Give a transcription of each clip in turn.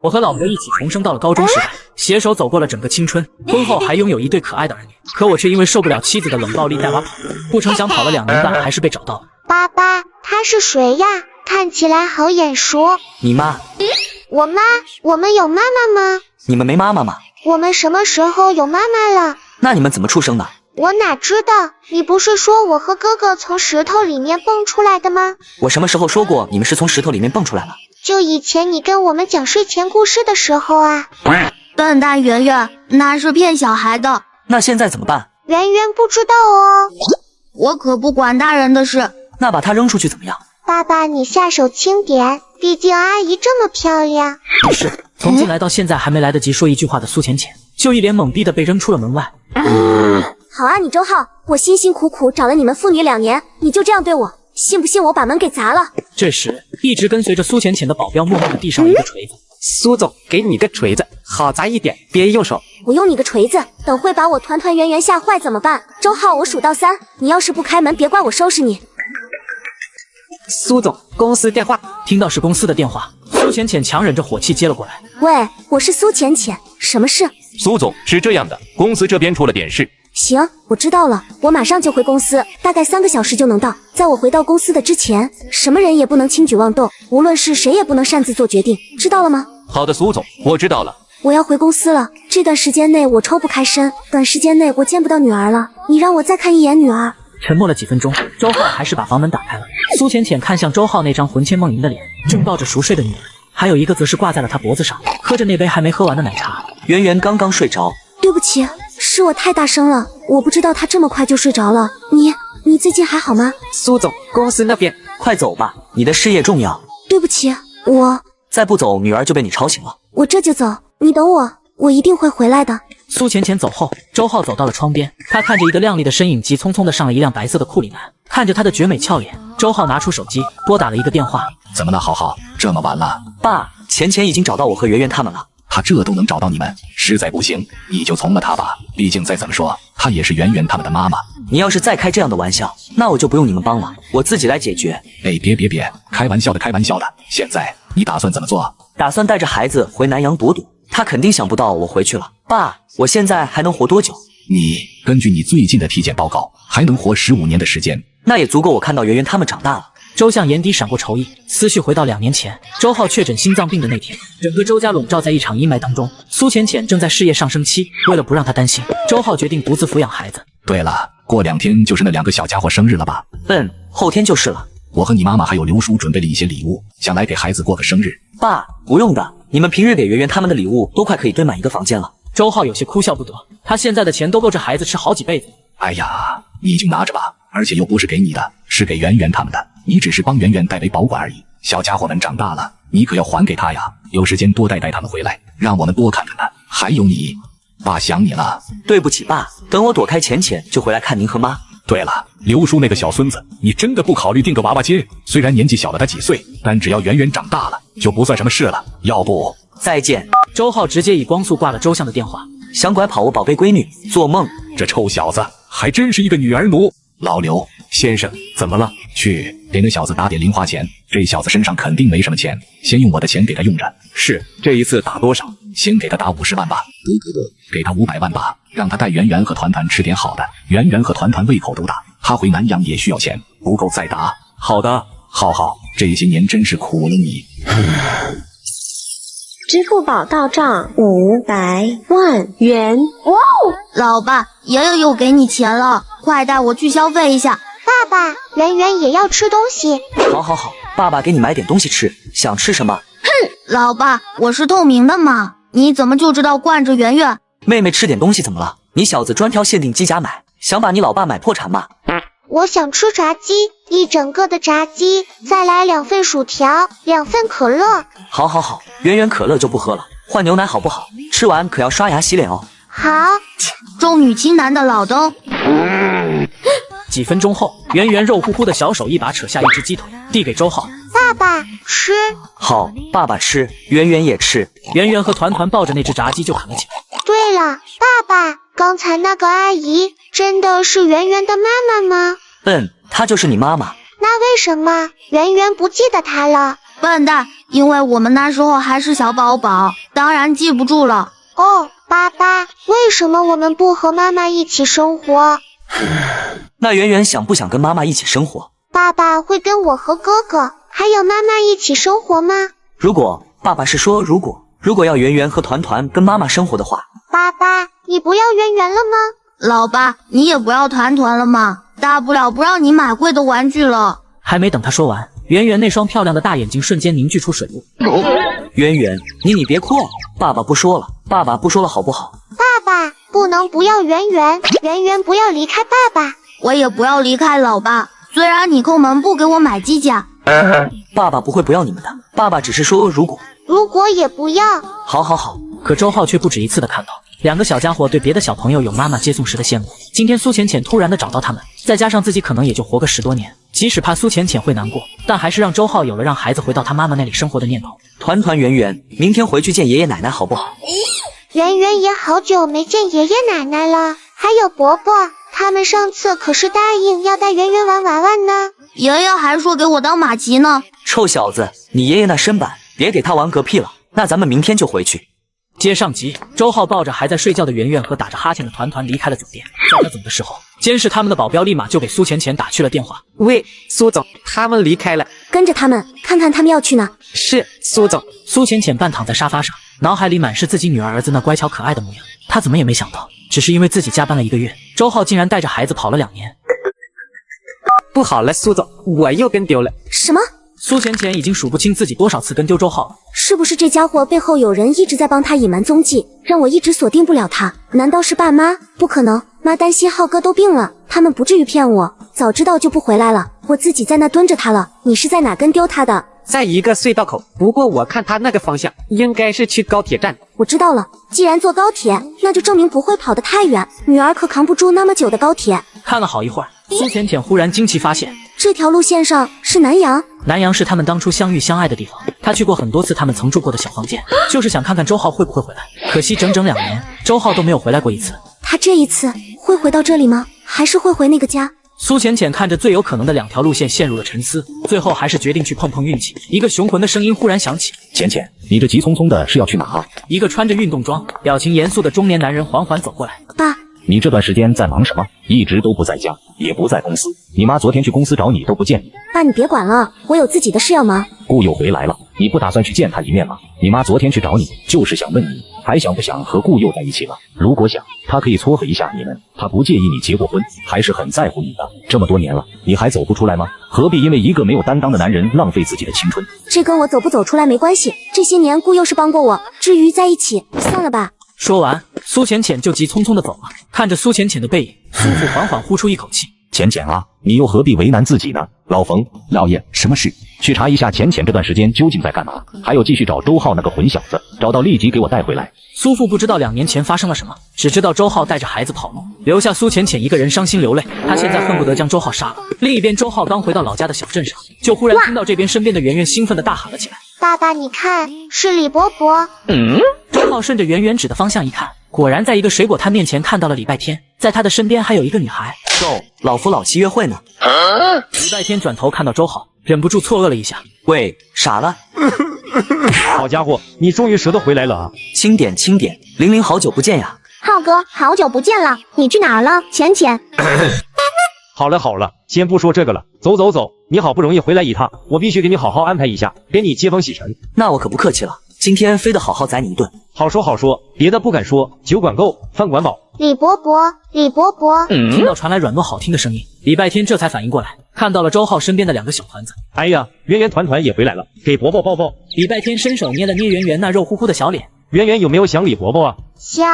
我和老婆一起重生到了高中时代，携手走过了整个青春，婚后还拥有一对可爱的儿女。可我却因为受不了妻子的冷暴力带娃跑路，不成想跑了2年半，还是被找到了。爸爸，他是谁呀？看起来好眼熟。你妈？我妈？我们有妈妈吗？你们没妈妈吗？我们什么时候有妈妈了？那你们怎么出生的？我哪知道？你不是说我和哥哥从石头里面蹦出来的吗？我什么时候说过你们是从石头里面蹦出来了？就以前你跟我们讲睡前故事的时候啊。笨蛋圆圆，那是骗小孩的。那现在怎么办？圆圆不知道哦。我可不管大人的事。那把它扔出去怎么样？爸爸，你下手轻点，毕竟阿姨这么漂亮。于是，从进来到现在还没来得及说一句话的苏浅浅，就一脸懵逼的被扔出了门外。好啊，你周浩，我辛辛苦苦找了你们父女2年，你就这样对我，信不信我把门给砸了？这时，一直跟随着苏浅浅的保镖默默地递上了一个锤子。苏总，给你个锤子，好砸一点，别用手。我用你个锤子，等会把我团团圆圆吓坏怎么办？周浩，我数到3，你要是不开门，别怪我收拾你。苏总，公司电话。听到是公司的电话，苏浅浅强忍着火气接了过来。喂，我是苏浅浅，什么事？苏总，是这样的，公司这边出了点事。行，我知道了，我马上就回公司，大概3个小时就能到。在我回到公司的之前，什么人也不能轻举妄动，无论是谁也不能擅自做决定，知道了吗？好的，苏总，我知道了。我要回公司了，这段时间内我抽不开身，短时间内我见不到女儿了，你让我再看一眼女儿。沉默了几分钟，周浩还是把房门打开了。苏浅浅看向周浩那张魂牵梦萦的脸，正抱着熟睡的女儿，还有一个则是挂在了他脖子上，喝着那杯还没喝完的奶茶。圆圆刚刚睡着。对不起，是我太大声了，我不知道他这么快就睡着了。你最近还好吗？苏总，公司那边。快走吧，你的事业重要。对不起，我再不走，女儿就被你吵醒了。我这就走，你等我，我一定会回来的。苏浅浅走后，周浩走到了窗边，他看着一个靓丽的身影急匆匆地上了一辆白色的库里南，看着他的绝美俏脸，周浩拿出手机拨打了一个电话。怎么了，浩浩？这么晚了？爸，浅浅已经找到我和圆圆他们了。他这都能找到你们，实在不行你就从了他吧，毕竟再怎么说他也是圆圆他们的妈妈。你要是再开这样的玩笑，那我就不用你们帮了，我自己来解决。哎，别，开玩笑的。现在你打算怎么做？打算带着孩子回南阳躲躲，他肯定想不到我回去了。爸，我现在还能活多久？你根据你最近的体检报告，还能活15年的时间，那也足够我看到圆圆他们长大了。周向眼底闪过愁意，思绪回到2年前，周浩确诊心脏病的那天，整个周家笼罩在一场阴霾当中。苏浅浅正在事业上升期，为了不让她担心，周浩决定独自抚养孩子。对了，过2天就是那2个小家伙生日了吧？后天就是了。我和你妈妈还有刘叔准备了一些礼物，想来给孩子过个生日。爸，不用的，你们平日给圆圆他们的礼物都快可以堆满一个房间了。周浩有些哭笑不得，他现在的钱都够这孩子吃好几辈子。哎呀，你就拿着吧，而且又不是给你的，是给圆圆他们的，你只是帮圆圆代为保管而已。小家伙们长大了，你可要还给他呀，有时间多带他们回来，让我们多看看他。还有你，爸想你了。对不起爸，等我躲开浅浅就回来看您和妈。对了，刘叔那个小孙子，你真的不考虑订个娃娃街？虽然年纪小了他几岁，但只要圆圆长大了，就不算什么事了。要不再见。周浩直接以光速挂了周向的电话。想拐跑我宝贝闺女，做梦！这臭小子还真是一个女儿奴。老刘先生，怎么了？去给那小子打点零花钱，这小子身上肯定没什么钱，先用我的钱给他用着。是，这一次打多少？先给他打50万吧。给他500万吧，让他带圆圆和团团吃点好的，圆圆和团团胃口都大，他回南阳也需要钱，不够再打。好的，浩浩，这些年真是苦了你。支付宝到账500万元。哇哦，老爸，爷爷又给你钱了，快带我去消费一下。爸爸，圆圆也要吃东西。好，爸爸给你买点东西吃，想吃什么？哼，老爸，我是透明的嘛，你怎么就知道惯着圆圆？妹妹吃点东西怎么了？你小子专挑限定机甲买，想把你老爸买破产吗？我想吃炸鸡，1整个的炸鸡，再来2份薯条，2份可乐。好，圆圆可乐就不喝了，换牛奶好不好？吃完可要刷牙洗脸哦。好。重女轻男的老登。几分钟后，圆圆肉乎乎的小手一把扯下一只鸡腿，递给周浩。爸爸吃。好，爸爸吃，圆圆也吃。圆圆和团团抱着那只炸鸡就啃了起来。对了，爸爸，刚才那个阿姨真的是圆圆的妈妈吗？她就是你妈妈。那为什么圆圆不记得她了？笨蛋，因为我们那时候还是小宝宝，当然记不住了。哦，爸爸，为什么我们不和妈妈一起生活？那圆圆想不想跟妈妈一起生活？爸爸会跟我和哥哥还有妈妈一起生活吗？如果，爸爸是说如果要圆圆和团团跟妈妈生活的话。爸爸，你不要圆圆了吗？老爸，你也不要团团了嘛，大不了不让你买贵的玩具了。还没等他说完，圆圆那双漂亮的大眼睛瞬间凝聚出水雾。圆圆，你别哭了，爸爸不说了，爸爸不说了好不好？爸爸，不能不要圆圆，圆圆不要离开爸爸。我也不要离开老爸，虽然你抠门不给我买机甲。爸爸不会不要你们的，爸爸只是说如果也不要。好。可周浩却不止一次的看到两个小家伙对别的小朋友有妈妈接送时的羡慕。今天苏浅浅突然的找到他们，再加上自己可能也就活个10多年，即使怕苏浅浅会难过，但还是让周浩有了让孩子回到他妈妈那里生活的念头。团团圆圆，明天回去见爷爷奶奶好不好？圆圆也好久没见爷爷奶奶了，还有伯伯，他们上次可是答应要带圆圆玩娃娃呢。爷爷还说给我当马骑呢。臭小子，你爷爷那身板，别给他玩嗝屁了。那咱们明天就回去。接上集，周浩抱着还在睡觉的圆圆和打着哈欠的团团离开了酒店。在他走的时候，监视他们的保镖立马就给苏浅浅打去了电话。喂，苏总，他们离开了，跟着他们看看他们要去哪。是，苏总。苏浅浅半躺在沙发上，脑海里满是自己女儿儿子那乖巧可爱的模样。她怎么也没想到，只是因为自己加班了1个月，周浩竟然带着孩子跑了2年。不好了，苏总，我又跟丢了。什么？苏浅浅已经数不清自己多少次跟丢周浩了。是不是这家伙背后有人一直在帮他隐瞒踪迹，让我一直锁定不了他？难道是爸妈？不可能，妈担心浩哥都病了，他们不至于骗我，早知道就不回来了，我自己在那蹲着他了。你是在哪跟丢他的？在一个隧道口，不过我看他那个方向应该是去高铁站。我知道了，既然坐高铁，那就证明不会跑得太远，女儿可扛不住那么久的高铁。看了好一会儿，苏浅浅忽然惊奇发现，这条路线上是南阳。南阳是他们当初相遇相爱的地方，他去过很多次他们曾住过的小房间，就是想看看周浩会不会回来。可惜整整2年，周浩都没有回来过一次。他这一次会回到这里吗？还是会回那个家？苏浅浅看着最有可能的2条路线陷入了沉思，最后还是决定去碰碰运气。一个雄浑的声音忽然响起：浅浅，你这急匆匆的是要去哪啊？一个穿着运动装、表情严肃的中年男人缓缓走过来。爸，你这段时间在忙什么？一直都不在家，也不在公司。你妈昨天去公司找你都不见你。爸，你别管了，我有自己的事要忙。顾佑回来了，你不打算去见他一面吗？你妈昨天去找你，就是想问你还想不想和顾佑在一起了。如果想，他可以撮合一下你们，他不介意你结过婚，还是很在乎你的。这么多年了，你还走不出来吗？何必因为一个没有担当的男人浪费自己的青春？这跟我走不走出来没关系，这些年顾佑是帮过我，至于在一起，算了吧。说完，苏浅浅就急匆匆的走了。看着苏浅浅的背影，苏父缓缓呼出一口气：浅浅啊，你又何必为难自己呢？老冯，老爷，什么事？去查一下浅浅这段时间究竟在干嘛，还有继续找周浩那个混小子，找到立即给我带回来。苏父不知道2年前发生了什么，只知道周浩带着孩子跑路，留下苏浅浅一个人伤心流泪。他现在恨不得将周浩杀了。另一边，周浩刚回到老家的小镇上，就忽然听到这边身边的圆圆兴奋地大喊了起来：爸爸，你看，是李伯伯。周浩顺着圆圆指的方向一看，果然在一个水果摊面前看到了礼拜天，在他的身边还有一个女孩。老夫老妻约会呢。礼拜天转头看到周浩，忍不住错愕了一下：喂，傻了？好家伙，你终于舌头回来了啊！轻点，玲玲好久不见呀。浩哥，好久不见了，你去哪儿了？浅浅。好了，先不说这个了，走，你好不容易回来一趟，我必须给你好好安排一下，给你接风洗尘。那我可不客气了，今天非得好好宰你一顿。好说，别的不敢说，酒管够，饭管饱。李伯伯。听到传来软糯好听的声音，礼拜天这才反应过来，看到了周浩身边的2个小团子。哎呀，圆圆团团也回来了，给伯伯抱抱。礼拜天伸手捏了捏圆圆那肉乎乎的小脸。圆圆有没有想李伯伯啊？想，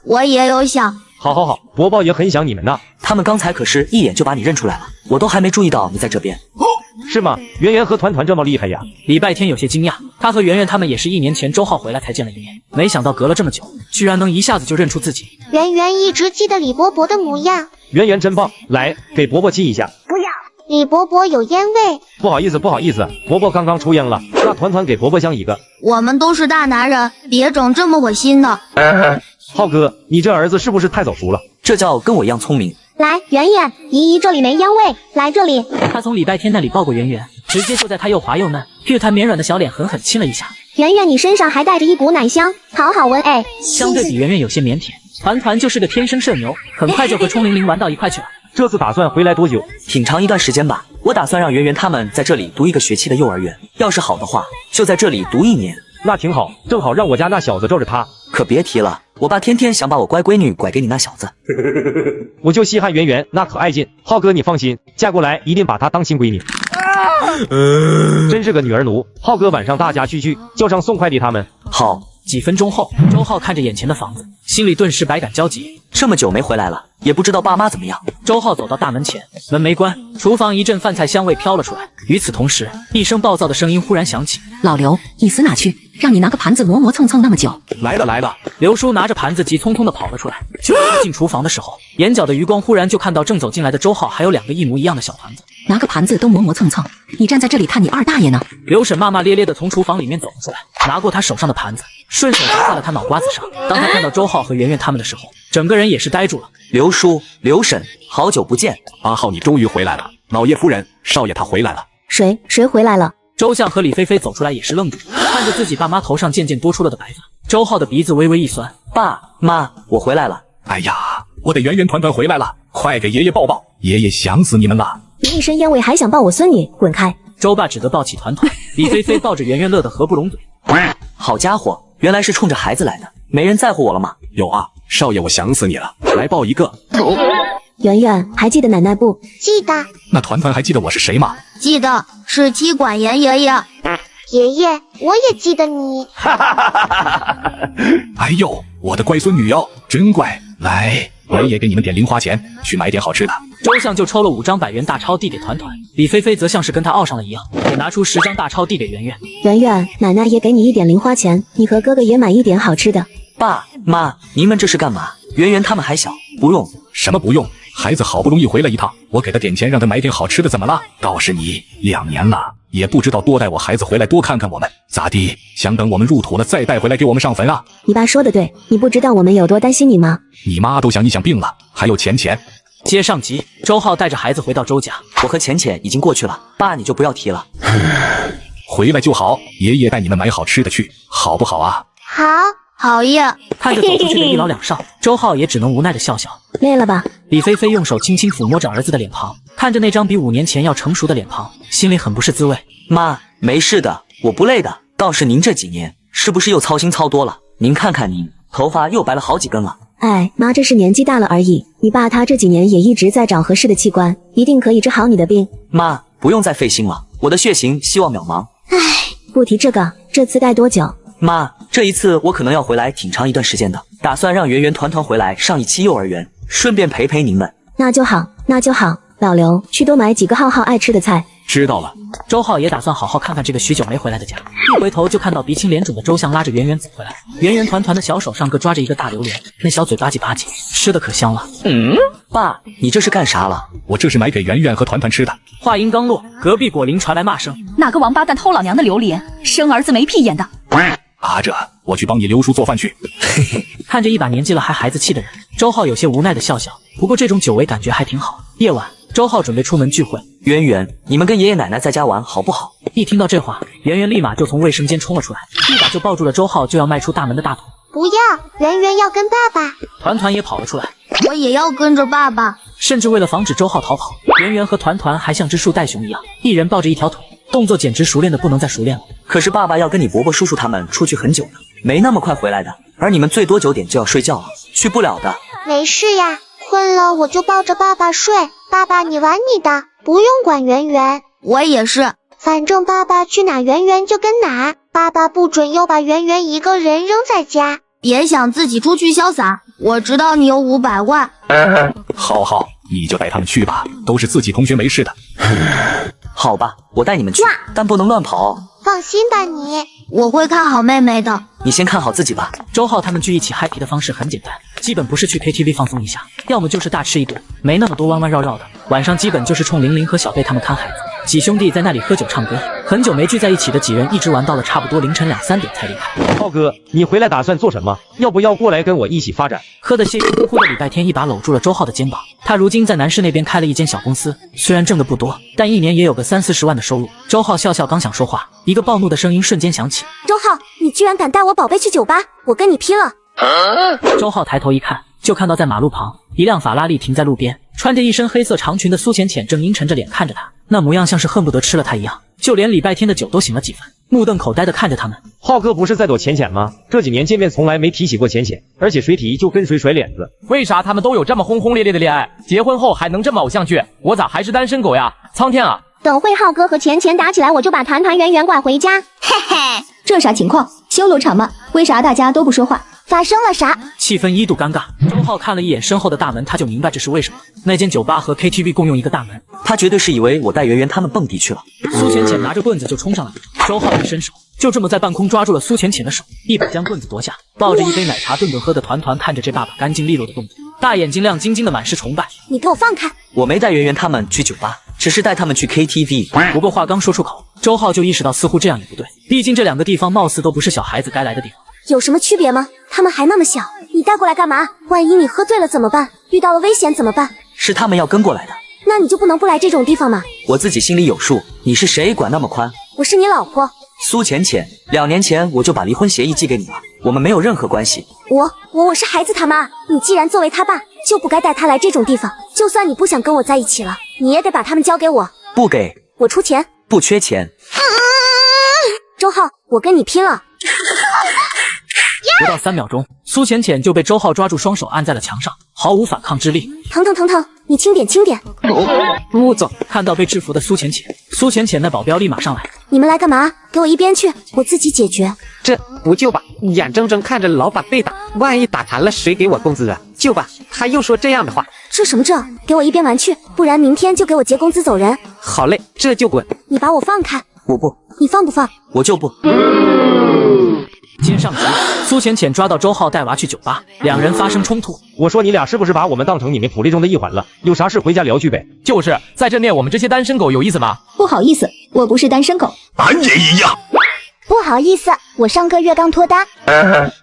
我也有想。好，伯伯也很想你们呢。他们刚才可是一眼就把你认出来了，我都还没注意到你在这边。是吗？圆圆和团团这么厉害呀？礼拜天有些惊讶，他和圆圆他们也是1年前周浩回来才见了一面，没想到隔了这么久，居然能一下子就认出自己。圆圆一直记得李伯伯的模样。圆圆真棒，来给伯伯亲一下。不要，李伯伯有烟味。不好意思，伯伯刚刚抽烟了，那团团给伯伯香一个。我们都是大男人，别整这么恶心的。浩哥，你这儿子是不是太早熟了？这叫跟我一样聪明。来，圆圆，姨这里没烟味，来这里。他从礼拜天那里抱过圆圆，直接就在他又滑又嫩、玉弹绵软的小脸狠狠亲了一下。圆圆，你身上还带着一股奶香，好好闻哎。相对比圆圆有些腼腆，团团就是个天生社牛，很快就和冲玲玲玩到一块去了。这次打算回来多久？挺长一段时间吧。我打算让圆圆他们在这里读1个学期的幼儿园，要是好的话，就在这里读1年。那挺好，正好让我家那小子罩着他。可别提了，我爸天天想把我乖闺女拐给你那小子。我就稀罕圆圆那可爱劲。浩哥你放心，嫁过来一定把她当亲闺女。真是个女儿奴。浩哥晚上大家聚聚，叫上送快递他们。好。几分钟后，周浩看着眼前的房子，心里顿时百感交集。这么久没回来了，也不知道爸妈怎么样。周浩走到大门前，门没关，厨房一阵饭菜香味飘了出来。与此同时，一声暴躁的声音忽然响起：“老刘，你死哪去？让你拿个盘子磨磨蹭蹭那么久。”来了来了！刘叔拿着盘子急匆匆地跑了出来。就在他进厨房的时候，眼角的余光忽然就看到正走进来的周浩，还有2个一模一样的小盘子。拿个盘子都磨磨蹭蹭，你站在这里看你二大爷呢？刘婶骂骂咧咧地从厨房里面走了出来，拿过他手上的盘子，顺手砸在了他脑瓜子上。当他看到周浩和圆圆他们的时候，整个人也是呆住了。刘叔、刘婶，好久不见！阿浩，你终于回来了。老爷夫人，少爷他回来了。谁回来了？周相和李菲菲走出来也是愣住，看着自己爸妈头上渐渐多出了的白发，周浩的鼻子微微一酸。爸妈，我回来了。哎呀，我的圆圆团团回来了，快给爷爷抱抱，爷爷想死你们了。你一身烟味还想抱我孙女，滚开！周爸只得抱起团团，李菲菲抱着圆圆乐得合不拢嘴。好家伙，原来是冲着孩子来的，没人在乎我了吗？有啊，少爷我想死你了，来抱一个。圆圆还记得奶奶不？记得。那团团还记得我是谁吗？记得，是妻管严爷爷。爷爷，我也记得你。哎呦，我的乖孙女哟，真乖。来，爷爷给你们点零花钱，去买点好吃的。周相就抽了5张100元大钞递给团团，李菲菲则像是跟他傲上了一样，也拿出10张大钞递给圆圆。圆圆，奶奶也给你一点零花钱，你和哥哥也买一点好吃的。爸妈，你们这是干嘛？圆圆他们还小，不用。什么不用？孩子好不容易回来一趟，我给他点钱让他买点好吃的，怎么了？倒是你2年了，也不知道多带我孩子回来多看看我们，咋地？想等我们入土了再带回来给我们上坟啊？你爸说的对，你不知道我们有多担心你吗？你妈都想你想病了，还有钱。接上集，周浩带着孩子回到周家，我和钱已经过去了，爸你就不要提了。回来就好，爷爷带你们买好吃的去，好不好啊？好。好耶！看着走出去的一老2少，周浩也只能无奈的笑笑。累了吧？李菲菲用手轻轻抚摸着儿子的脸庞，看着那张比5年前要成熟的脸庞，心里很不是滋味。妈，没事的，我不累的。倒是您这几年是不是又操心操多了？您看看您，头发又白了好几根了。哎，妈，这是年纪大了而已。你爸他这几年也一直在找合适的器官，一定可以治好你的病。妈，不用再费心了，我的血型希望渺茫。唉，不提这个，这次待多久？妈，这一次我可能要回来挺长一段时间的，打算让圆圆团团回来上1期幼儿园，顺便陪陪您们。那就好，那就好。老刘，去多买几个浩浩爱吃的菜。知道了。周浩也打算好好看看这个许久没回来的家，一回头就看到鼻青脸肿的周相拉着圆圆走回来，圆圆团团的小手上各抓着一个大榴莲，那小嘴吧唧吧唧，吃的可香了。爸，你这是干啥了？我这是买给圆圆和团团吃的。话音刚落，隔壁果林传来骂声：哪个王八蛋偷老娘的榴莲，生儿子没屁眼的！阿这，我去帮你刘叔做饭去。看着一把年纪了还孩子气的人，周浩有些无奈的笑笑。不过这种久违感觉还挺好。夜晚，周浩准备出门聚会。圆圆，你们跟爷爷奶奶在家玩好不好？一听到这话，圆圆立马就从卫生间冲了出来，一把就抱住了周浩就要迈出大门的大腿。不要，圆圆要跟爸爸。团团也跑了出来，我也要跟着爸爸。甚至为了防止周浩逃跑，圆圆和团团还像只树袋熊一样，一人抱着一条腿，动作简直熟练的不能再熟练了。可是爸爸要跟你伯伯叔叔他们出去很久呢，没那么快回来的，而你们最多9点就要睡觉了，去不了的。没事呀，困了我就抱着爸爸睡，爸爸你玩你的，不用管圆圆。我也是，反正爸爸去哪圆圆就跟哪，爸爸不准又把圆圆一个人扔在家。别想自己出去潇洒，我知道你有500万。好，你就带他们去吧，都是自己同学没事的。好吧，我带你们去，但不能乱跑。放心吧你，我会看好妹妹的。你先看好自己吧。周浩他们聚一起 happy 的方式很简单，基本不是去 KTV 放松一下，要么就是大吃一顿，没那么多弯弯绕绕的。晚上基本就是冲玲玲和小贝他们看孩子，几兄弟在那里喝酒唱歌。很久没聚在一起的几人一直玩到了差不多凌晨2、3点才离开。浩哥，你回来打算做什么？要不要过来跟我一起发展？喝得稀里呼呼的礼拜天一把搂住了周浩的肩膀，他如今在南市那边开了一间小公司，虽然挣的不多，但一年也有个30-40万的收入。周浩笑笑刚想说话，一个暴怒的声音瞬间响起：周浩，你居然敢带我宝贝去酒吧，我跟你拼了！周浩抬头一看，就看到在马路旁一辆法拉利停在路边，穿着一身黑色长裙的苏浅浅正阴沉着脸看着他，那模样像是恨不得吃了他一样，就连礼拜天的酒都醒了几分，目瞪口呆地看着他们。浩哥不是在躲浅浅吗？这几年见面从来没提起过浅浅，而且谁提就跟谁甩脸子。为啥他们都有这么轰轰烈烈的恋爱，结婚后还能这么偶像剧？我咋还是单身狗呀？苍天啊！等会浩哥和浅浅打起来，我就把团团圆圆拐回家。嘿嘿，这啥情况？修罗场吗？为啥大家都不说话？发生了啥？气氛一度尴尬。周浩看了一眼身后的大门，他就明白这是为什么。那间酒吧和 KTV 共用一个大门，他绝对是以为我带圆圆他们蹦迪去了。苏浅浅拿着棍子就冲上来，周浩一伸手，就这么在半空抓住了苏浅浅的手，一把将棍子夺下，抱着一杯奶茶顿顿喝的团团看着这爸爸干净利落的动作，大眼睛亮晶晶的满是崇拜。你给我放开！我没带圆圆他们去酒吧，只是带他们去 KTV。不过话刚说出口，周浩就意识到似乎这样也不对，毕竟这两个地方貌似都不是小孩子该来的地方。有什么区别吗？他们还那么小，你带过来干嘛？万一你喝醉了怎么办？遇到了危险怎么办？是他们要跟过来的，那你就不能不来这种地方吗？我自己心里有数，你是谁管那么宽？我是你老婆苏浅浅，2年前我就把离婚协议寄给你了，我们没有任何关系。我是孩子他妈，你既然作为他爸，就不该带他来这种地方。就算你不想跟我在一起了，你也得把他们交给我。不给，我出钱。不缺钱。周浩，我跟你拼了！不到3秒钟，苏浅浅就被周浩抓住双手按在了墙上，毫无反抗之力。疼，你轻点轻点。不走！看到被制服的苏浅浅，苏浅浅那保镖立马上来。你们来干嘛？给我一边去，我自己解决。这不救吧？眼睁睁看着老板被打，万一打残了谁给我工资啊？救吧！他又说这样的话。这什么这？给我一边玩去，不然明天就给我结工资走人。好嘞，这就滚！你把我放开！我不。你放不放？我就不。今上集，苏浅浅抓到周浩带娃去酒吧，两人发生冲突。我说你俩是不是把我们当成你们福利中的一环了？有啥事回家聊去呗。就是在这虐我们这些单身狗有意思吗？不好意思，我不是单身狗。俺也一样。不好意思，我上个月刚脱单。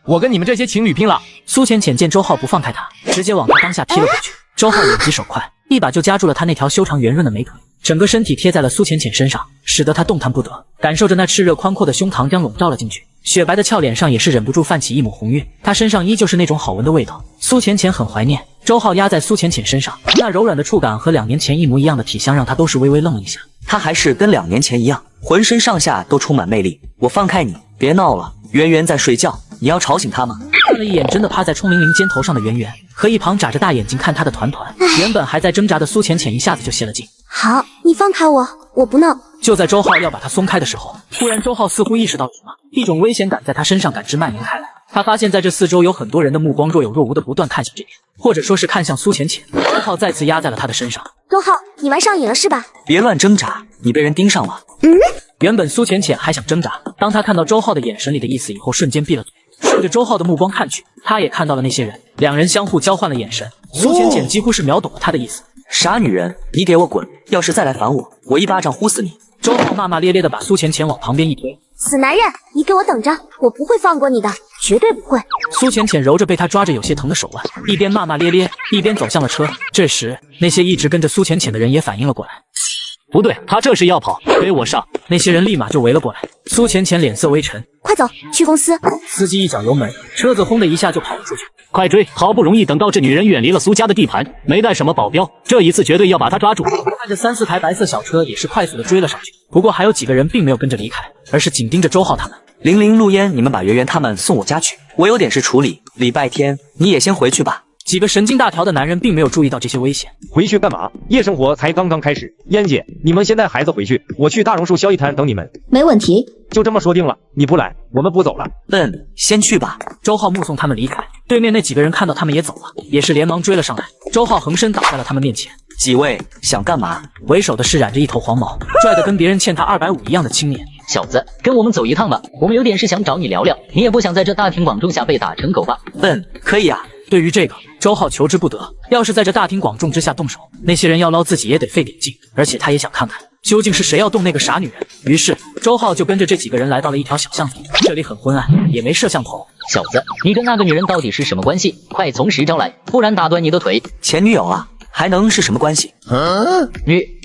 我跟你们这些情侣拼了！苏浅浅见周浩不放开他，直接往他当下踢了过去。周浩眼疾手快，一把就夹住了他那条修长圆润的美腿，整个身体贴在了苏浅浅身上，使得他动弹不得，感受着那炽热宽阔的胸膛将笼罩了进去。雪白的俏脸上也是忍不住泛起一抹红晕，她身上依旧是那种好闻的味道。苏浅浅很怀念周浩压在苏浅浅身上，那柔软的触感和2年前一模一样的体香，让她都是微微愣了一下。她还是跟2年前一样，浑身上下都充满魅力。我放开你，别闹了，圆圆在睡觉，你要吵醒她吗？看了一眼真的趴在冲灵灵肩头上的圆圆，和一旁眨着大眼睛看她的团团，原本还在挣扎的苏浅浅一下子就泄了劲。好，你放开我，我不闹。就在周浩要把他松开的时候，突然周浩似乎意识到了什么，一种危险感在他身上感知蔓延开来。他发现在这四周有很多人的目光若有若无的不断看向这边，或者说是看向苏浅浅。周浩再次压在了他的身上。周浩，你玩上瘾了是吧？别乱挣扎，你被人盯上了。原本苏浅浅还想挣扎，当他看到周浩的眼神里的意思以后，瞬间闭了嘴。顺着周浩的目光看去，他也看到了那些人，两人相互交换了眼神。苏浅浅几乎是秒懂了他的意思。傻女人，你给我滚！要是再来烦我，我一巴掌呼死你！周浩骂骂咧咧的把苏浅浅往旁边一推。死男人，你给我等着，我不会放过你的，绝对不会。苏浅浅揉着被他抓着有些疼的手腕，一边骂骂咧咧，一边走向了车。这时，那些一直跟着苏浅浅的人也反应了过来。不对，他这是要跑，给我上！那些人立马就围了过来。苏浅浅脸色微沉，快走，去公司。司机一脚油门，车子轰的一下就跑了出去。快追！好不容易等到这女人远离了苏家的地盘，没带什么保镖，这一次绝对要把她抓住。看着3、4台白色小车也是快速的追了上去，不过还有几个人并没有跟着离开，而是紧盯着周浩他们。玲玲、陆烟，你们把圆圆他们送我家去，我有点事处理。礼拜天你也先回去吧。几个神经大条的男人并没有注意到这些危险。回去干嘛？夜生活才刚刚开始。嫣姐，你们先带孩子回去，我去大榕树消一摊等你们。没问题，就这么说定了。你不来，我们不走了。先去吧。周浩目送他们离开，对面那几个人看到他们也走了，也是连忙追了上来。周浩横身挡在了他们面前。几位想干嘛？为首的是染着一头黄毛，拽得跟别人欠他250一样的青年。小子，跟我们走一趟吧，我们有点事想找你聊聊。你也不想在这大庭广众下被打成狗吧？可以啊。对于这个，周浩求之不得。要是在这大庭广众之下动手，那些人要捞自己也得费点劲，而且他也想看看究竟是谁要动那个傻女人。于是周浩就跟着这几个人来到了一条小巷子里，这里很昏暗，也没摄像头。小子，你跟那个女人到底是什么关系？快从实招来，不然打断你的腿。前女友啊。还能是什么关系？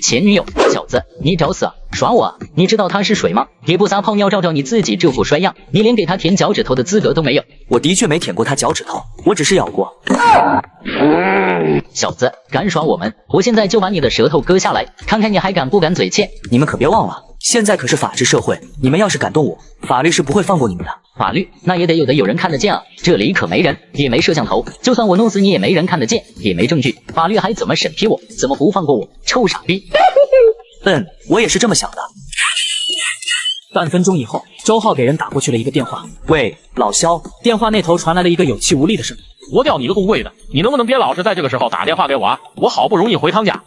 前女友，小子，你找死啊！耍我啊！你知道她是谁吗？也不撒泡尿照照你自己这副衰样，你连给她舔脚趾头的资格都没有。我的确没舔过她脚趾头，我只是咬过。小子，敢耍我们，我现在就把你的舌头割下来，看看你还敢不敢嘴欠。你们可别忘了，现在可是法治社会，你们要是敢动我，法律是不会放过你们的。法律那也得有人看得见啊！这里可没人，也没摄像头，就算我弄死你也没人看得见，也没证据，法律还怎么审批我？怎么不放过我？臭傻逼！我也是这么想的。半分钟以后，周浩给人打过去了一个电话。喂，老肖。电话那头传来了一个有气无力的声音。我屌你个富贵的，你能不能别老是在这个时候打电话给我啊？我好不容易回趟家。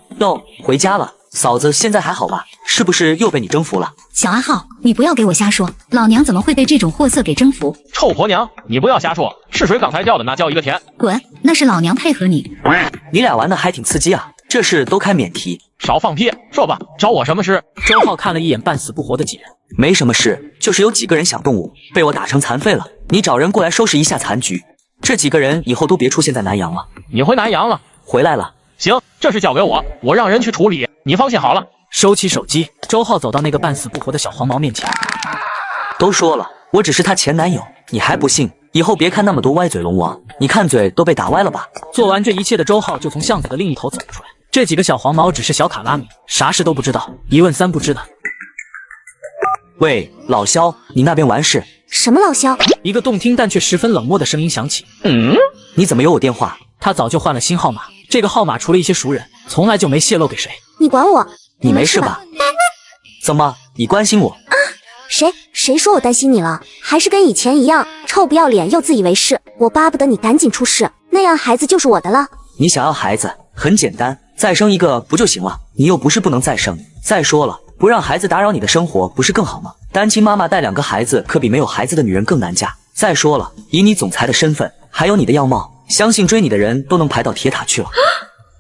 回家了。嫂子现在还好吧？是不是又被你征服了？小阿浩，你不要给我瞎说，老娘怎么会被这种货色给征服？臭婆娘，你不要瞎说，是谁刚才叫的那叫一个甜？滚，那是老娘配合你。你俩玩的还挺刺激啊，这事都开免提。少放屁，说吧，找我什么事？周浩看了一眼半死不活的几人，没什么事，就是有几个人想动我，被我打成残废了。你找人过来收拾一下残局。这几个人以后都别出现在南阳了。你回南阳了？回来了。行，这事交给我，我让人去处理，你放心好了。收起手机，周浩走到那个半死不活的小黄毛面前。都说了，我只是她前男友，你还不信？以后别看那么多歪嘴龙王，你看嘴都被打歪了吧？做完这一切的周浩就从巷子的另一头走了出来。这几个小黄毛只是小卡拉米，啥事都不知道，一问三不知的。喂，老肖，你那边完事？什么老肖？一个动听但却十分冷漠的声音响起。你怎么有我电话？他早就换了新号码，这个号码除了一些熟人，从来就没泄露给谁。你管我？你没事吧？怎么，你关心我？谁说我担心你了？还是跟以前一样，臭不要脸又自以为是。我巴不得你赶紧出事，那样孩子就是我的了。你想要孩子很简单，再生一个不就行了？你又不是不能再生。再说了，不让孩子打扰你的生活，不是更好吗？单亲妈妈带2个孩子，可比没有孩子的女人更难嫁。再说了，以你总裁的身份，还有你的样貌，相信追你的人都能排到铁塔去了。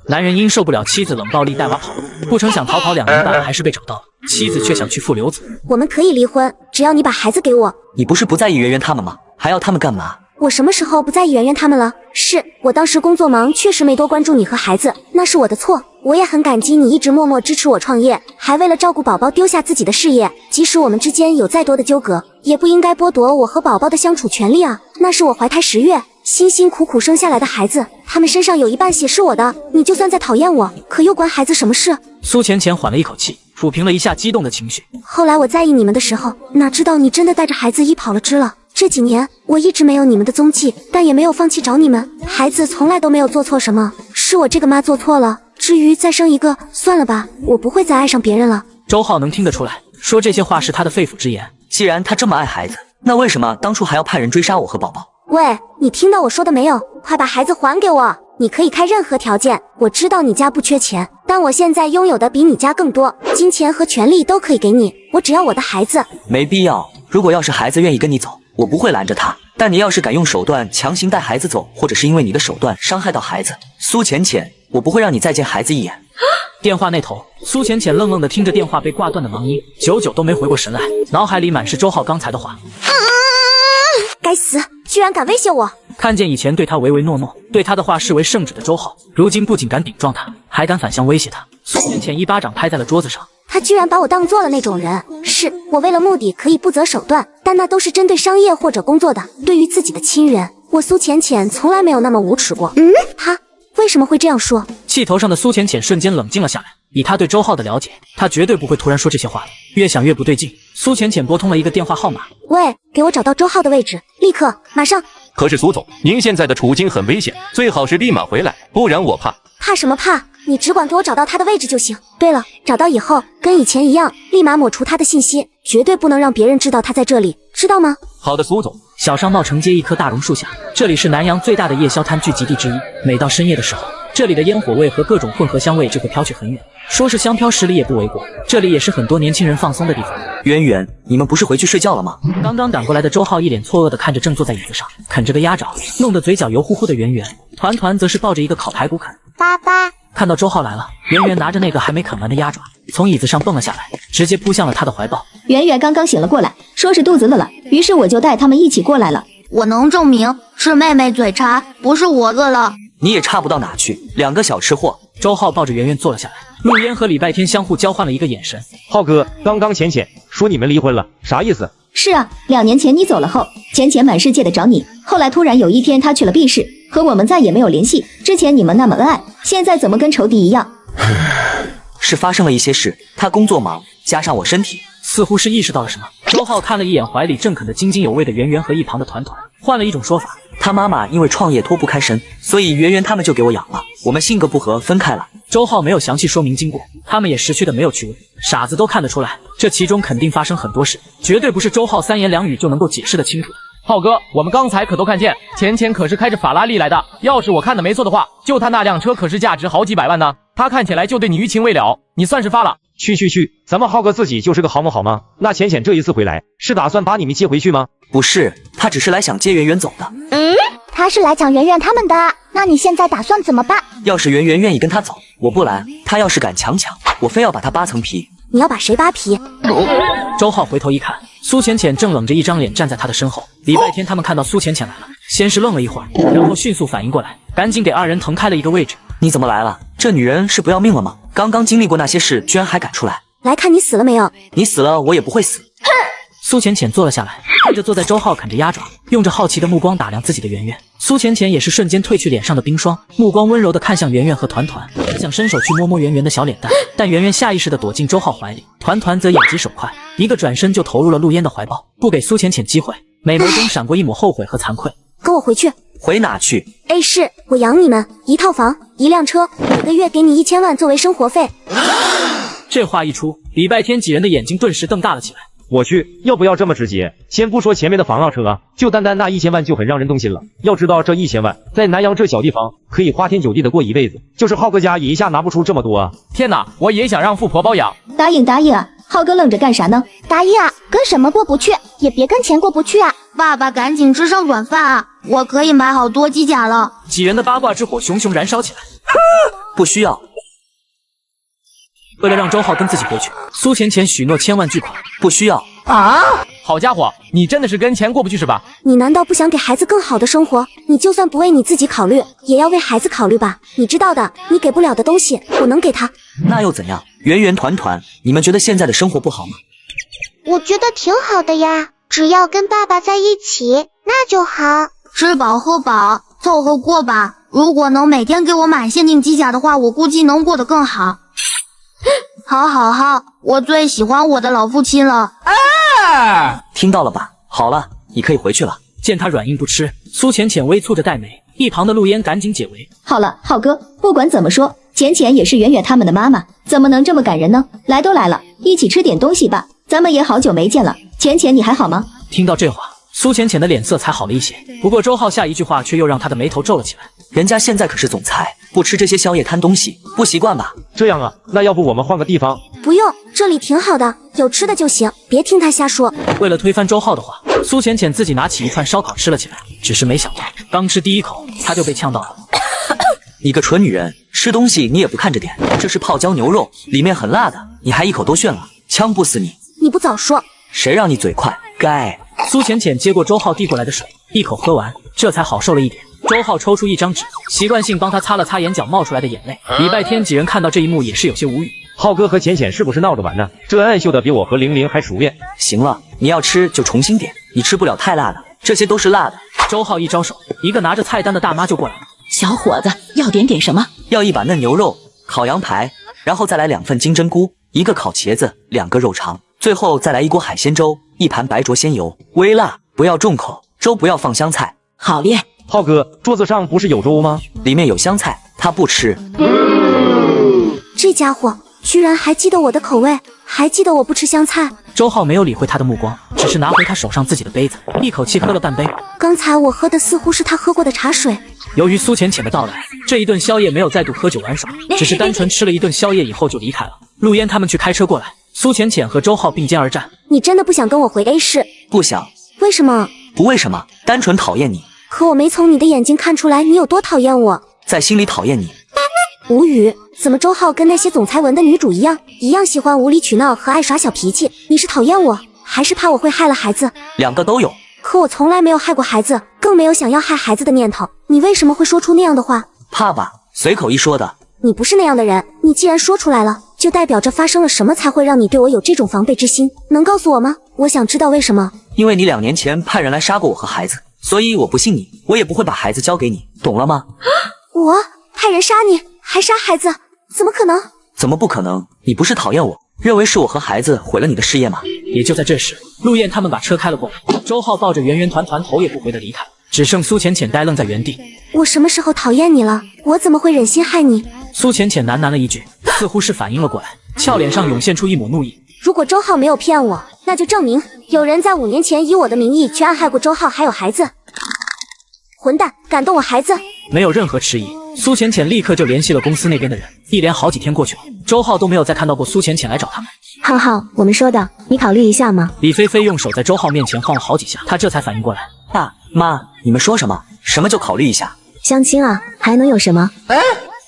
男人因受不了妻子冷暴力带娃跑路，不成想逃跑2年半，还是被找到了。妻子却想去负留子。我们可以离婚，只要你把孩子给我。你不是不在意圆圆他们吗？还要他们干嘛？我什么时候不在意圆圆他们了？是我当时工作忙，确实没多关注你和孩子，那是我的错。我也很感激你一直默默支持我创业，还为了照顾宝宝丢下自己的事业。即使我们之间有再多的纠葛，也不应该剥夺我和宝宝的相处权利啊！那是我怀胎10月，辛辛苦苦生下来的孩子，他们身上有一半血是我的。你就算再讨厌我，可又关孩子什么事？苏浅浅缓了一口气，抚平了一下激动的情绪。后来我在意你们的时候，哪知道你真的带着孩子一跑了之了。这几年我一直没有你们的踪迹，但也没有放弃找你们。孩子从来都没有做错什么，是我这个妈做错了。至于再生一个，算了吧，我不会再爱上别人了。周浩能听得出来，说这些话是他的肺腑之言。既然他这么爱孩子，那为什么当初还要派人追杀我和宝宝？喂，你听到我说的没有？快把孩子还给我！你可以开任何条件，我知道你家不缺钱，但我现在拥有的比你家更多，金钱和权利都可以给你，我只要我的孩子。没必要，如果要是孩子愿意跟你走，我不会拦着他。但你要是敢用手段强行带孩子走，或者是因为你的手段伤害到孩子，苏浅浅，我不会让你再见孩子一眼。电话那头，苏浅浅愣愣地听着电话被挂断的忙音，久久都没回过神来，脑海里满是周浩刚才的话。该死，居然敢威胁我！看见以前对他唯唯诺诺，对他的话视为圣旨的周浩，如今不仅敢顶撞他，还敢反向威胁他。苏浅浅一巴掌拍在了桌子上。他居然把我当做了那种人，是我为了目的可以不择手段，但那都是针对商业或者工作的。对于自己的亲人，我苏浅浅从来没有那么无耻过。他为什么会这样说？气头上的苏浅浅瞬间冷静了下来。以他对周浩的了解，他绝对不会突然说这些话的。越想越不对劲，苏浅浅拨通了一个电话号码。喂，给我找到周浩的位置，立刻，马上。可是苏总，您现在的处境很危险，最好是立马回来，不然我怕。怕什么怕？你只管给我找到他的位置就行。对了，找到以后跟以前一样，立马抹除他的信息，绝对不能让别人知道他在这里，知道吗？好的，苏总。小商贸承接一棵大榕树下，这里是南阳最大的夜宵摊聚集地之一。每到深夜的时候，这里的烟火味和各种混合香味就会飘去很远，说是香飘10里也不为过。这里也是很多年轻人放松的地方。渊源，你们不是回去睡觉了吗？刚刚赶过来的周浩一脸错愕地看着正坐在椅子上啃着个鸭爪，弄得嘴角油乎乎的圆圆，团团则是抱着一个烤排骨啃。爸爸，看到周浩来了，圆圆拿着那个还没啃完的鸭爪，从椅子上蹦了下来，直接扑向了他的怀抱。圆圆刚刚醒了过来，说是肚子饿了，于是我就带他们一起过来了。我能证明是妹妹嘴馋，不是我饿了。你也差不到哪去，两个小吃货。周浩抱着圆圆坐了下来，陆烟和礼拜天相互交换了一个眼神。浩哥，刚刚浅浅说你们离婚了，啥意思？是啊，2年前你走了后，浅浅满世界的找你，后来突然有一天他去了 B 市，和我们再也没有联系。之前你们那么恩爱，现在怎么跟仇敌一样？是发生了一些事，他工作忙，加上我身体，似乎是意识到了什么。周浩看了一眼怀里正啃得津津有味的圆圆和一旁的团团，换了一种说法。他妈妈因为创业脱不开身，所以圆圆他们就给我养了。我们性格不合，分开了。周浩没有详细说明经过，他们也识趣的没有趣味，傻子都看得出来，这其中肯定发生很多事，绝对不是周浩3言2语就能够解释得清楚的。浩哥，我们刚才可都看见，浅浅可是开着法拉利来的，要是我看的没错的话，就他那辆车可是价值好几百万呢。他看起来就对你余情未了，你算是发了。去，咱们浩哥自己就是个好母好吗？那浅浅这一次回来，是打算把你们接回去吗？不是，他只是来想接圆圆走的。他是来抢圆圆他们的，那你现在打算怎么办？要是圆圆愿意跟他走，我不拦；他要是敢强抢，我非要把他扒层皮。你要把谁扒皮？周浩回头一看，苏浅浅正冷着一张脸站在他的身后。礼拜天他们看到苏浅浅来了，先是愣了一会儿，然后迅速反应过来，赶紧给2人腾开了一个位置。你怎么来了？这女人是不要命了吗？刚刚经历过那些事，居然还敢出来？来看你死了没有？你死了，我也不会死。苏浅浅坐了下来，看着坐在周浩啃着鸭爪，用着好奇的目光打量自己的圆圆。苏浅浅也是瞬间褪去脸上的冰霜，目光温柔地看向圆圆和团团，想伸手去摸摸圆圆的小脸蛋，但圆圆下意识地躲进周浩怀里，团团则眼疾手快，一个转身就投入了陆烟的怀抱，不给苏浅浅机会，美眸中闪过一抹后悔和惭愧。跟我回去。回哪去？ A 市，我养你们，1套房，1辆车，每个月给你1000万作为生活费。这话一出，礼拜天几人的眼睛顿时瞪大了起来。我去，要不要这么直接？先不说前面的房啊车啊，就单单那1000万就很让人动心了。要知道这1000万在南阳这小地方可以花天酒地的过一辈子，就是浩哥家也一下拿不出这么多啊！天哪，我也想让富婆包养。答应啊，浩哥愣着干啥呢？答应啊，跟什么过不去，也别跟钱过不去啊！爸爸赶紧吃上软饭啊，我可以买好多机甲了。几人的八卦之火熊熊燃烧起来。不需要。为了让周浩跟自己回去，苏浅浅许诺1000万巨款。不需要啊！好家伙，你真的是跟钱过不去是吧？你难道不想给孩子更好的生活？你就算不为你自己考虑，也要为孩子考虑吧？你知道的，你给不了的东西，我能给他。那又怎样？圆圆团团，你们觉得现在的生活不好吗？我觉得挺好的呀，只要跟爸爸在一起，那就好。吃饱喝饱，凑合过吧。如果能每天给我买限定机甲的话，我估计能过得更好。好，我最喜欢我的老父亲了。听到了吧？好了，你可以回去了。见他软硬不吃，苏浅浅微蹙着黛眉，一旁的陆烟赶紧解围。好了，浩哥，不管怎么说，浅浅也是圆圆他们的妈妈，怎么能这么感人呢？来都来了，一起吃点东西吧。咱们也好久没见了，浅浅你还好吗？听到这话，苏浅浅的脸色才好了一些。不过周浩下一句话却又让他的眉头皱了起来。人家现在可是总裁，不吃这些宵夜摊东西，不习惯吧？这样啊，那要不我们换个地方？不用，这里挺好的，有吃的就行，别听他瞎说。为了推翻周浩的话，苏浅浅自己拿起一串烧烤吃了起来。只是没想到，刚吃第一口，他就被呛到了。你个蠢女人，吃东西你也不看着点，这是泡椒牛肉，里面很辣的，你还一口都炫了，呛不死你！你不早说，谁让你嘴快？该。苏浅浅接过周浩递过来的水，一口喝完，这才好受了一点。周浩抽出一张纸，习惯性帮他擦了擦眼角冒出来的眼泪。礼拜天几人看到这一幕也是有些无语。浩哥和浅浅是不是闹着玩呢？这恩爱秀的比我和玲玲还熟练。行了，你要吃就重新点，你吃不了太辣的，这些都是辣的。周浩一招手，一个拿着菜单的大妈就过来了。小伙子，要点什么？要一把嫩牛肉，烤羊排，然后再来2份金针菇，一个烤茄子，2个肉肠，最后再来一锅海鲜粥，1盘白灼鲜油，微辣，不要重口，粥不要放香菜。好嘞。浩哥，桌子上不是有粥吗？里面有香菜，他不吃。这家伙居然还记得我的口味，还记得我不吃香菜。周浩没有理会他的目光，只是拿回他手上自己的杯子，一口气喝了半杯。刚才我喝的似乎是他喝过的茶水。由于苏浅浅的到来，这一顿宵夜没有再度喝酒玩耍，只是单纯吃了一顿宵夜以后就离开了。陆烟他们去开车过来，苏浅浅和周浩并肩而战。你真的不想跟我回 A 市？不想。为什么？不为什么，单纯讨厌你。可我没从你的眼睛看出来你有多讨厌我，在心里讨厌你。无语，怎么周浩跟那些总裁文的女主一样喜欢无理取闹和爱耍小脾气？你是讨厌我，还是怕我会害了孩子？2个都有。可我从来没有害过孩子，更没有想要害孩子的念头。你为什么会说出那样的话？怕吧？随口一说的。你不是那样的人，你既然说出来了，就代表着发生了什么才会让你对我有这种防备之心？能告诉我吗？我想知道为什么。因为你2年前派人来杀过我和孩子，所以我不信你，我也不会把孩子交给你，懂了吗？我派人杀你，还杀孩子，怎么可能？怎么不可能？你不是讨厌我，认为是我和孩子毁了你的事业吗？也就在这时，陆燕他们把车开了过来，周浩抱着圆圆团团头也不回的离开，只剩苏浅浅呆愣在原地。我什么时候讨厌你了？我怎么会忍心害你？苏浅浅喃喃了一句，似乎是反应了过来，俏脸上涌现出一抹怒意。如果周浩没有骗我，那就证明有人在5年前以我的名义去暗害过周浩还有孩子。混蛋，敢动我孩子！没有任何迟疑，苏浅浅立刻就联系了公司那边的人。一连好几天过去了，周浩都没有再看到过苏浅浅来找他们。浩浩，我们说的，你考虑一下吗？李菲菲用手在周浩面前晃了好几下，她这才反应过来。爸妈，你们说什么？什么就考虑一下？相亲啊，还能有什么？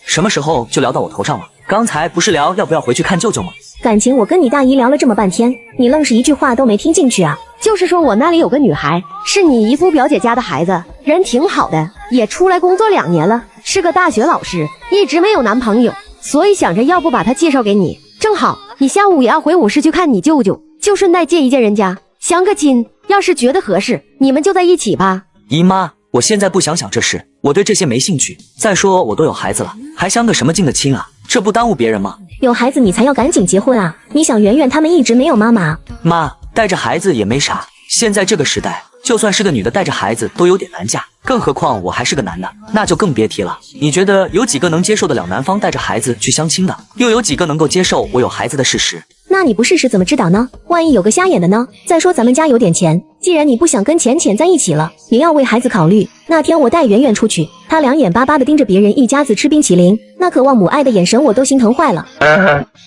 什么时候就聊到我头上了？刚才不是聊要不要回去看舅舅吗？感情我跟你大姨聊了这么半天，你愣是一句话都没听进去啊！就是说我那里有个女孩，是你姨夫表姐家的孩子，人挺好的，也出来工作2年了，是个大学老师，一直没有男朋友，所以想着要不把她介绍给你，正好你下午也要回5市去看你舅舅，就顺带见一见人家，相个亲。要是觉得合适，你们就在一起吧。姨妈，我现在不想这事，我对这些没兴趣。再说我都有孩子了，还相个什么近的亲啊？这不耽误别人吗？有孩子你才要赶紧结婚啊！你想圆圆他们一直没有妈妈。妈，带着孩子也没啥。现在这个时代，就算是个女的带着孩子都有点难嫁，更何况我还是个男的，那就更别提了。你觉得有几个能接受得了男方带着孩子去相亲的？又有几个能够接受我有孩子的事实？那你不试试怎么知道呢？万一有个瞎眼的呢？再说咱们家有点钱，既然你不想跟浅浅在一起了，也要为孩子考虑。那天我带圆圆出去，她2眼巴巴的盯着别人一家子吃冰淇淋，那渴望母爱的眼神我都心疼坏了。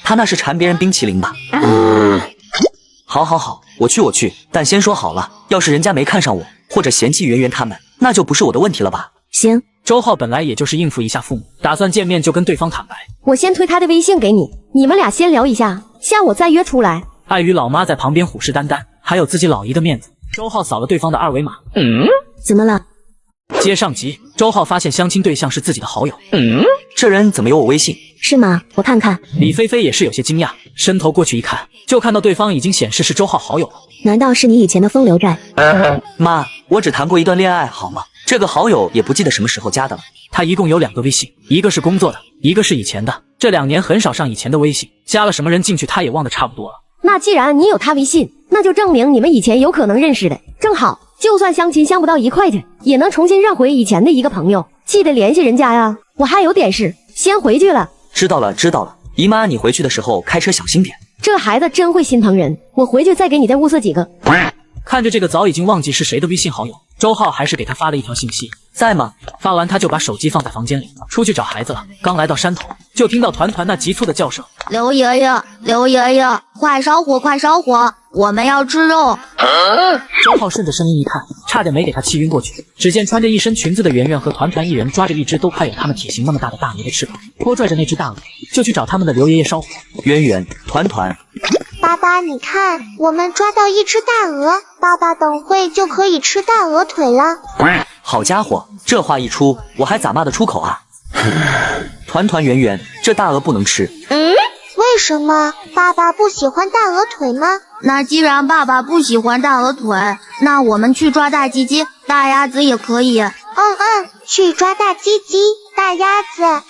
她那是馋别人冰淇淋吧？好，我去，但先说好了，要是人家没看上我，或者嫌弃圆圆他们，那就不是我的问题了吧？行。周浩本来也就是应付一下父母，打算见面就跟对方坦白。我先推他的微信给你，你们俩先聊一下，下午再约出来。碍于老妈在旁边虎视眈眈，还有自己老姨的面子，周浩扫了对方的2维码。怎么了？接上集，周浩发现相亲对象是自己的好友。这人怎么有我微信？是吗？我看看。李菲菲也是有些惊讶，伸头过去一看，就看到对方已经显示是周浩好友了。难道是你以前的风流债？妈，我只谈过一段恋爱好吗？这个好友也不记得什么时候加的了。他一共有2个微信，一个是工作的，一个是以前的。这2年很少上以前的微信，加了什么人进去他也忘得差不多了。那既然你有他微信，那就证明你们以前有可能认识的，正好就算相亲相不到一块去，也能重新认回以前的一个朋友，记得联系人家呀。我还有点事，先回去了。知道了。姨妈，你回去的时候开车小心点。这孩子真会心疼人，我回去再给你再物色几个。看着这个早已经忘记是谁的微信好友，周浩还是给他发了一条信息，在吗？发完他就把手机放在房间里，出去找孩子了。刚来到山头，就听到团团那急促的叫声：刘爷爷，快烧火，我们要吃肉。周浩顺着声音一看，差点没给他气晕过去。只见穿着一身裙子的圆圆和团团一人抓着一只都快有他们体型那么大的大鹅的翅膀，拖拽着那只大鹅就去找他们的刘爷爷烧火。圆圆，团团，爸爸，你看，我们抓到一只大鹅，爸爸等会就可以吃大鹅腿了。好家伙，这话一出，我还咋骂得出口啊？团团圆圆，这大鹅不能吃。为什么？爸爸不喜欢大鹅腿吗？那既然爸爸不喜欢大鹅腿，那我们去抓大鸡鸡、大鸭子也可以。去抓大鸡鸡、大鸭子。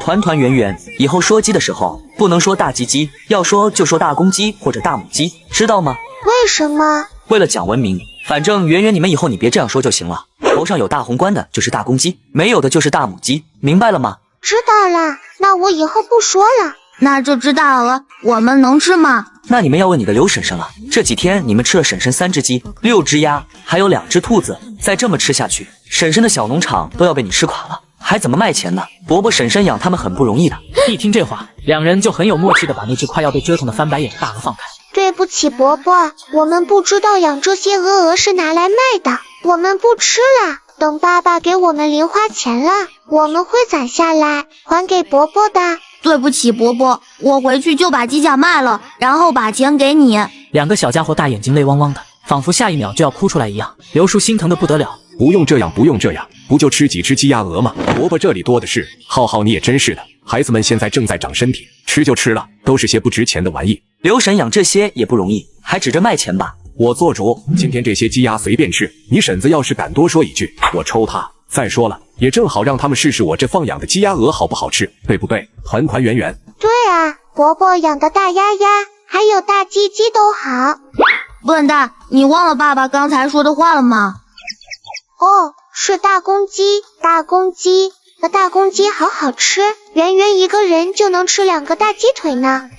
团团圆圆，以后说鸡的时候不能说大鸡鸡，要说就说大公鸡或者大母鸡，知道吗？为什么？为了讲文明。反正圆圆你们以后你别这样说就行了。头上有大红冠的就是大公鸡，没有的就是大母鸡，明白了吗？知道了，那我以后不说了。那这只大鹅我们能吃吗？那你们要问你的刘婶婶了。这几天你们吃了婶婶3只鸡、6只鸭，还有2只兔子，再这么吃下去，婶婶的小农场都要被你吃垮了，还怎么卖钱呢？伯伯婶婶养他们很不容易的。一听这话，2人就很有默契的把那只快要被折腾的翻白眼的大鹅放开。对不起伯伯，我们不知道养这些鹅是拿来卖的，我们不吃了。等爸爸给我们零花钱了，我们会攒下来还给伯伯的。对不起伯伯，我回去就把鸡架卖了，然后把钱给你。 2个小家伙大眼睛泪汪汪的，仿佛下一秒就要哭出来一样。刘叔心疼的不得了，不用这样，不用这样，不就吃几只鸡鸭鹅吗？萝卜这里多的是。浩浩，你也真是的，孩子们现在正在长身体，吃就吃了，都是些不值钱的玩意。刘婶养这些也不容易，还指着卖钱吧？我做主，今天这些鸡鸭随便吃，你婶子要是敢多说一句，我抽她。再说了，也正好让他们试试我这放养的鸡鸭鹅好不好吃，对不对？团团圆圆。对啊，伯伯养的大鸭鸭还有大鸡鸡都好。笨蛋，你忘了爸爸刚才说的话了吗？哦，是大公鸡，大公鸡。大公鸡好好吃，圆圆一个人就能吃2个大鸡腿呢。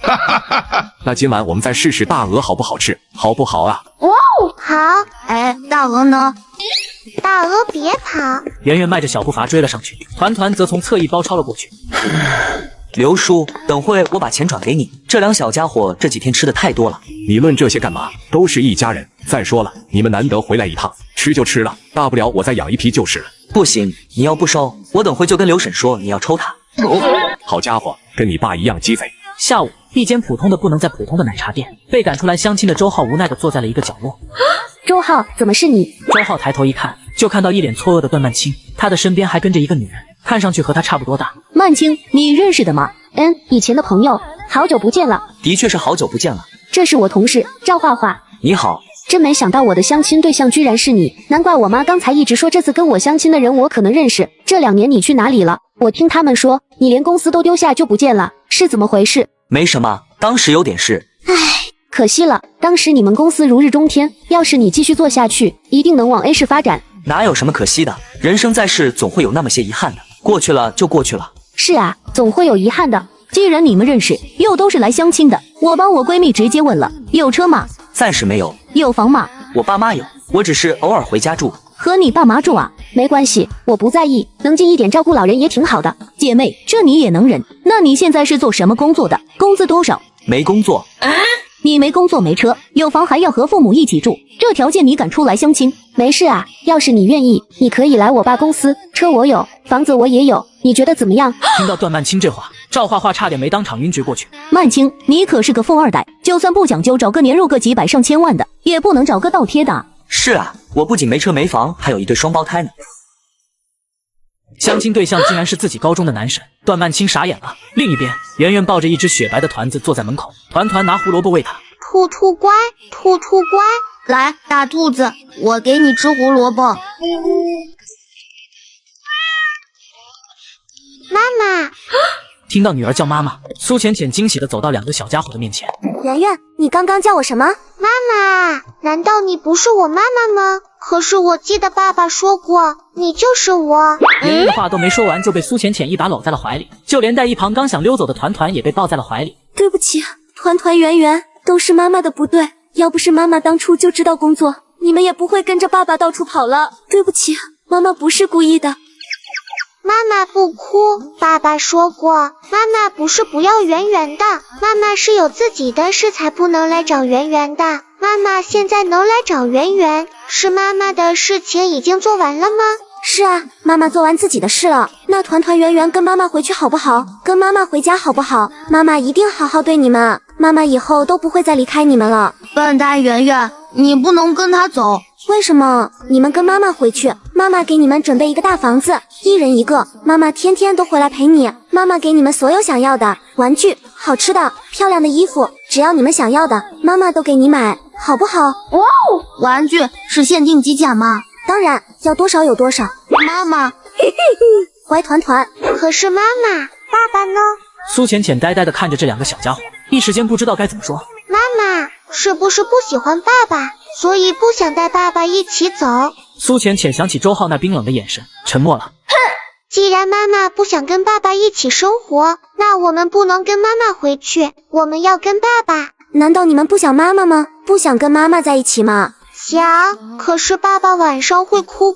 那今晚我们再试试大鹅好不好吃，好不好啊？哇哦，好。哎，大鹅呢？大鹅别跑！圆圆迈着小步伐追了上去，团团则从侧翼包抄了过去。刘叔，等会我把钱转给你。这两小家伙这几天吃的太多了。你论这些干嘛？都是一家人。再说了，你们难得回来一趟，吃就吃了，大不了我再养一批就是了。不行，你要不收，我等会就跟刘婶说你要抽他。好家伙，跟你爸一样鸡贼。下午，一间普通的不能再普通的奶茶店，被赶出来相亲的周浩无奈地坐在了一个角落。周浩，怎么是你？周浩抬头一看，就看到一脸错愕的段曼青，他的身边还跟着一个女人，看上去和他差不多大。曼青，你认识的吗？以前的朋友，好久不见了。的确是好久不见了。这是我同事赵画画。你好。真没想到我的相亲对象居然是你，难怪我妈刚才一直说这次跟我相亲的人我可能认识。这2年你去哪里了？我听他们说你连公司都丢下就不见了，是怎么回事？没什么，当时有点事。唉，可惜了，当时你们公司如日中天，要是你继续做下去，一定能往 A 市发展。哪有什么可惜的，人生在世总会有那么些遗憾的，过去了就过去了。是啊，总会有遗憾的。既然你们认识，又都是来相亲的，我帮我闺蜜直接问了，有车吗？暂时没有。有房吗？我爸妈有，我只是偶尔回家住。和你爸妈住啊？没关系，我不在意，能近一点照顾老人也挺好的。姐妹，这你也能忍？那你现在是做什么工作的？工资多少？没工作。你没工作没车，有房还要和父母一起住，这条件你敢出来相亲？没事啊，要是你愿意，你可以来我爸公司，车我有，房子我也有，你觉得怎么样？听到段曼青这话，赵画画差点没当场晕厥过去。曼青，你可是个富2代，就算不讲究找个年入个几百上千万的，也不能找个倒贴的。是啊，我不仅没车没房，还有一对双胞胎呢。相亲对象竟然是自己高中的男神，段曼青傻眼了。另一边，圆圆抱着一只雪白的团子坐在门口，团团拿胡萝卜喂他。兔兔乖，兔兔乖，来，大兔子，我给你吃胡萝卜。妈妈。听到女儿叫妈妈，苏浅浅惊喜地走到2个小家伙的面前。圆圆，你刚刚叫我什么？妈妈，难道你不是我妈妈吗？可是我记得爸爸说过，你就是我。圆圆的话都没说完，就被苏浅浅一把搂在了怀里，就连带一旁刚想溜走的团团也被抱在了怀里。对不起，团团圆圆，都是妈妈的不对，要不是妈妈当初就知道工作，你们也不会跟着爸爸到处跑了。对不起，妈妈不是故意的。妈妈不哭，爸爸说过，妈妈不是不要圆圆的，妈妈是有自己的事才不能来找圆圆的。妈妈现在能来找圆圆，是妈妈的事情已经做完了吗？是啊，妈妈做完自己的事了。那团团圆圆跟妈妈回去好不好？跟妈妈回家好不好？妈妈一定好好对你们，妈妈以后都不会再离开你们了。笨蛋圆圆，你不能跟他走。为什么？你们跟妈妈回去，妈妈给你们准备一个大房子，1人1个，妈妈天天都回来陪你，妈妈给你们所有想要的玩具、好吃的、漂亮的衣服，只要你们想要的，妈妈都给你买，好不好？哇哦，玩具是限定几甲吗？当然，要多少有多少。妈妈，乖团团。可是妈妈，爸爸呢？苏浅浅呆呆地看着这2个小家伙，一时间不知道该怎么说。妈妈，是不是不喜欢爸爸，所以不想带爸爸一起走？苏浅浅想起周浩那冰冷的眼神，沉默了。既然妈妈不想跟爸爸一起生活，那我们不能跟妈妈回去，我们要跟爸爸。难道你们不想妈妈吗？不想跟妈妈在一起吗？想，可是爸爸晚上会哭，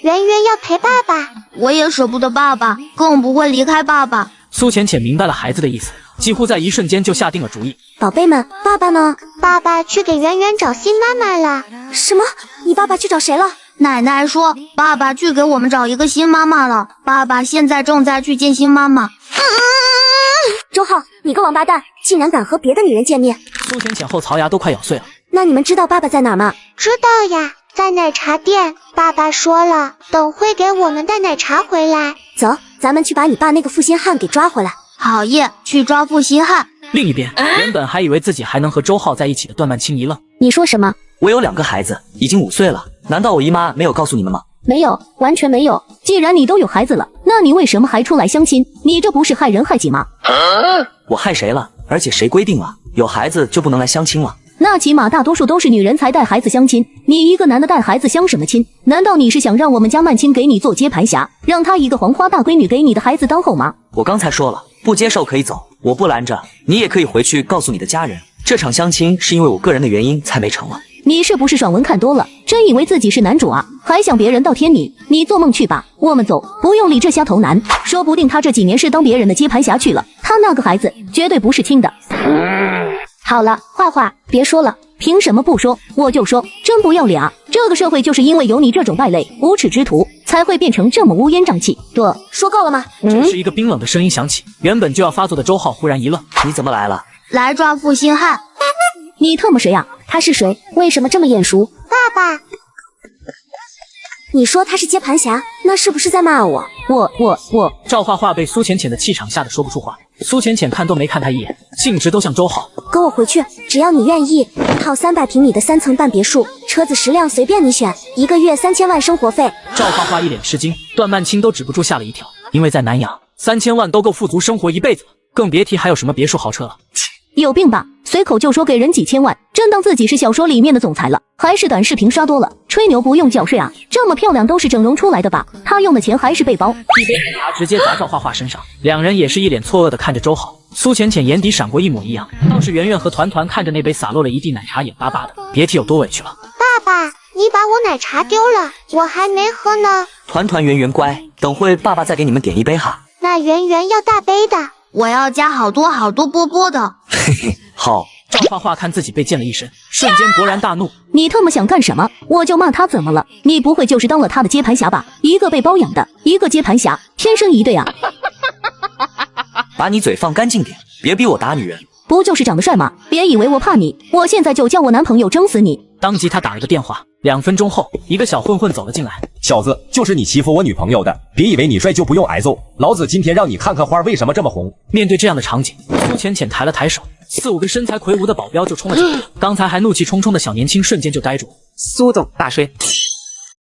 圆圆要陪爸爸。我也舍不得爸爸，更不会离开爸爸。苏浅浅明白了孩子的意思，几乎在一瞬间就下定了主意。宝贝们，爸爸呢？爸爸去给圆圆找新妈妈了。什么？你爸爸去找谁了？奶奶说爸爸去给我们找一个新妈妈了，爸爸现在正在去见新妈妈。周浩，你个王八蛋，竟然敢和别的女人见面！苏浅浅后槽牙都快咬碎了。那你们知道爸爸在哪儿吗？知道呀，在奶茶店，爸爸说了，等会给我们带奶茶回来。走，咱们去把你爸那个负心汉给抓回来。好耶，去抓负心汉。另一边，原本还以为自己还能和周浩在一起的段曼青一愣。你说什么？我有2个孩子，已经5岁了，难道我姨妈没有告诉你们吗？没有，完全没有。既然你都有孩子了，那你为什么还出来相亲？你这不是害人害己吗？我害谁了？而且谁规定了有孩子就不能来相亲了？那起码大多数都是女人才带孩子相亲，你一个男的带孩子相什么亲？难道你是想让我们家曼青给你做接盘侠，让她一个黄花大闺女给你的孩子当后妈？我刚才说了，不接受可以走，我不拦着，你也可以回去告诉你的家人，这场相亲是因为我个人的原因才没成了。你是不是爽文看多了，真以为自己是男主啊？还想别人倒贴你？你做梦去吧！我们走，不用理这瞎头男，说不定他这几年是当别人的接盘侠去了。他那个孩子绝对不是亲的。好了，画画，别说了，凭什么不说？我就说，真不要脸啊！这个社会就是因为有你这种败类、无耻之徒，才会变成这么乌烟瘴气。说够了吗？这时一个冰冷的声音响起，原本就要发作的周浩忽然一愣：“你怎么来了？”来抓负心汉。你特么谁啊？他是谁？为什么这么眼熟？爸爸，你说他是接盘侠，那是不是在骂我？赵画画被苏浅浅的气场吓得说不出话。苏浅浅看都没看他一眼，径直都向周浩：“跟我回去，只要你愿意，一套300平米的3层半别墅，车子10辆随便你选，1个月3000万生活费。”赵画画一脸吃惊，段曼青都止不住吓了一跳，因为在南阳，3000万都够富足生活一辈子了，更别提还有什么别墅豪车了。有病吧？随口就说给人几千万，真当自己是小说里面的总裁了？还是短视频刷多了，吹牛不用缴税啊？这么漂亮都是整容出来的吧？他用的钱还是背包。一杯奶茶直接砸赵画画身上，两人也是一脸错愕的看着周浩。苏浅浅眼底闪过一抹异样，倒是圆圆和团团看着那杯洒落了一地奶茶，眼巴巴的，别提有多委屈了。爸爸，你把我奶茶丢了，我还没喝呢。团团圆圆乖，等会爸爸再给你们点一杯哈。那圆圆要大杯的。我要加好多好多波波的。嘿嘿，好。赵画画看自己被溅了一身，瞬间勃然大怒。你特么想干什么？我就骂他怎么了？你不会就是当了他的接盘侠吧？一个被包养的，一个接盘侠，天生一对啊！把你嘴放干净点，别逼我打女人。不就是长得帅吗？别以为我怕你，我现在就叫我男朋友整死你！当即他打了个电话。2分钟后，一个小混混走了进来。小子，就是你欺负我女朋友的，别以为你帅就不用挨揍，老子今天让你看看花为什么这么红。面对这样的场景，苏浅浅抬了抬手，4、5个身材魁梧的保镖就冲了进来。刚才还怒气冲冲的小年轻瞬间就呆住。苏总大睡。